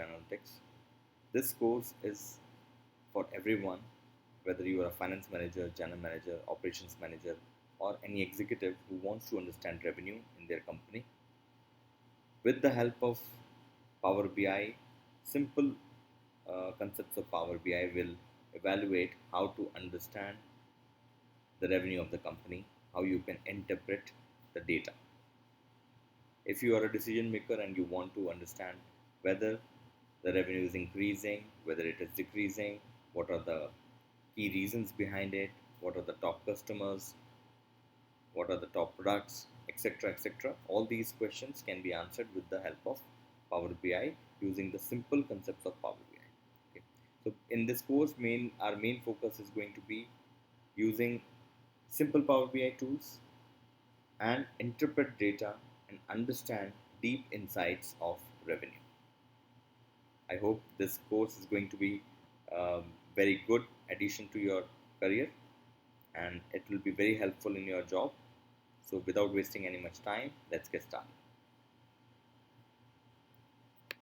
analytics. This course is for everyone, whether you are a finance manager, general manager, operations manager, or any executive who wants to understand revenue in their company. With the help of Power BI, simple concepts of Power BI will evaluate how to understand the revenue of the company, how you can interpret the data. If you are a decision maker and you want to understand whether the revenue is increasing, whether it is decreasing, what are the key reasons behind it, what are the top customers, what are the top products, etc. etc. All these questions can be answered with the help of Power BI using the simple concepts of Power BI. Okay. So in this course, our main focus is going to be using simple Power BI tools and interpret data and understand deep insights of revenue. I hope this course is going to be very good addition to your career, and it will be very helpful in your job. So without wasting any much time, let's get started.